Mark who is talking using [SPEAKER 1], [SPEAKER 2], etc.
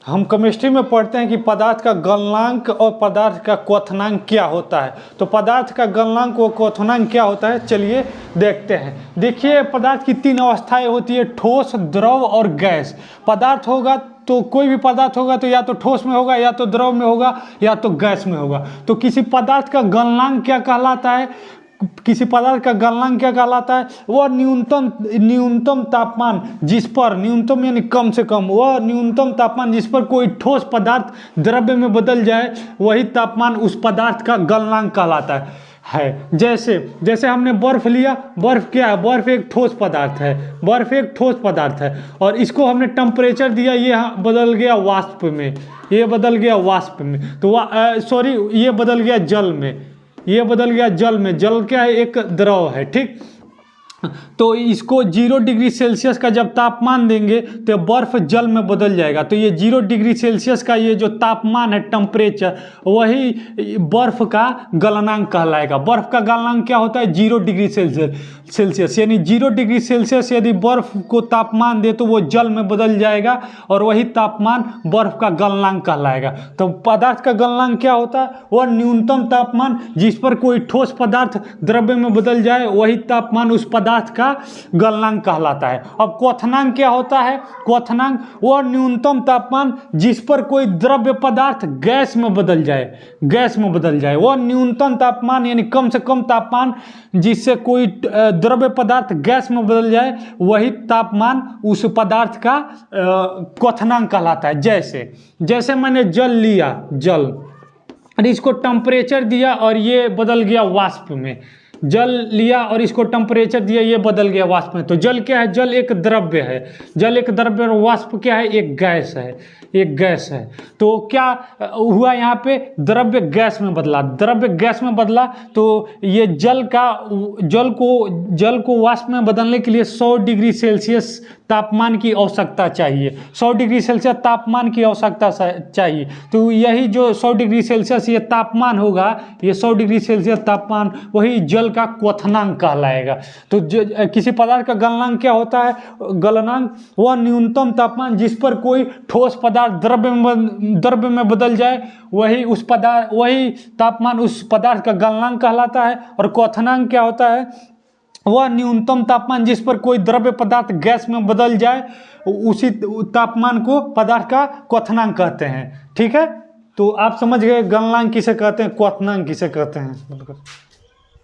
[SPEAKER 1] हम केमिस्ट्री में पढ़ते हैं कि पदार्थ का गलनांक और पदार्थ का क्वथनांक क्या होता है। तो पदार्थ का गलनांक और क्वथनांक क्या होता है, चलिए देखते हैं। देखिए, पदार्थ की 3 अवस्थाएं होती है, ठोस, द्रव और गैस। पदार्थ होगा तो कोई भी पदार्थ होगा तो या तो ठोस में होगा, या तो द्रव में होगा, या तो गैस में होगा। तो किसी पदार्थ का गलनांक क्या कहलाता है, किसी पदार्थ का गलनांक क्या कहलाता है, वह न्यूनतम तापमान जिस पर, न्यूनतम यानी कम से कम, वह न्यूनतम तापमान जिस पर कोई ठोस पदार्थ द्रव्य में बदल जाए, वही तापमान उस पदार्थ का गलनांक कहलाता है। जैसे हमने बर्फ लिया, बर्फ क्या है, बर्फ एक ठोस पदार्थ है, बर्फ एक ठोस पदार्थ है, और इसको हमने टेम्परेचर दिया, ये बदल गया वाष्प में, ये बदल गया वाष्प में, तो ये बदल गया जल में, ये बदल गया जल में। जल क्या है, एक द्रव है, ठीक। तो इसको 0 डिग्री सेल्सियस का जब तापमान देंगे तो बर्फ जल में बदल जाएगा। तो ये 0 डिग्री सेल्सियस का ये जो तापमान है, टेम्परेचर, वही बर्फ का गलनांक कहलाएगा। बर्फ का गलनांक क्या होता है, 0 डिग्री सेल्सियस, यानी 0 डिग्री सेल्सियस यदि बर्फ को तापमान दे तो वो जल में बदल जाएगा, और वही तापमान बर्फ का गलनांक कहलाएगा। तो पदार्थ का गलनांक क्या होता है, वह न्यूनतम तापमान जिस पर कोई ठोस पदार्थ द्रव्य में बदल जाए, वही तापमान उस पदार्थ का गलनांक कहलाता है। अब क्वथनांक क्या होता है, क्वथनांक वह न्यूनतम तापमान जिस पर कोई द्रव्य पदार्थ गैस में बदल जाए, गैस में बदल जाए, वह न्यूनतम तापमान यानी कम से कम तापमान जिससे कोई द्रव्य पदार्थ गैस में बदल जाए, वही तापमान उस पदार्थ का क्वथनांक कहलाता है। जैसे मैंने जल लिया, जल, और इसको टेम्परेचर दिया और ये बदल गया वाष्प में, जल लिया और इसको टेम्परेचर दिया, ये बदल गया वाष्प में। तो जल क्या है, जल एक द्रव्य है, जल एक द्रव्य, और वाष्प क्या है, एक गैस है, एक गैस है। तो क्या हुआ यहाँ पे, द्रव्य गैस में बदला, द्रव्य गैस में बदला, तो ये जल को वाष्प में बदलने के लिए 100 डिग्री सेल्सियस तापमान की आवश्यकता चाहिए, 100 डिग्री सेल्सियस तापमान की आवश्यकता चाहिए। तो यही जो 100 डिग्री सेल्सियस ये तापमान होगा, ये 100 डिग्री सेल्सियस तापमान वही जल का क्वथनांक कहलाएगा। तो किसी पदार्थ का गलनांक क्या होता है, गलनांक वह न्यूनतम तापमान जिस पर कोई ठोस पदार्थ द्रव्य में बदल जाए, वही तापमान उस पदार्थ का गलनांक कहलाता है। और क्वथनांक क्या होता है, वह न्यूनतम तापमान जिस पर कोई द्रव्य पदार्थ गैस में बदल जाए, उसी तापमान को पदार्थ का क्वथनांक कहते हैं। ठीक है, तो आप समझ गए गलनांक किसे कहते हैं, क्वथनांक किसे कहते हैं।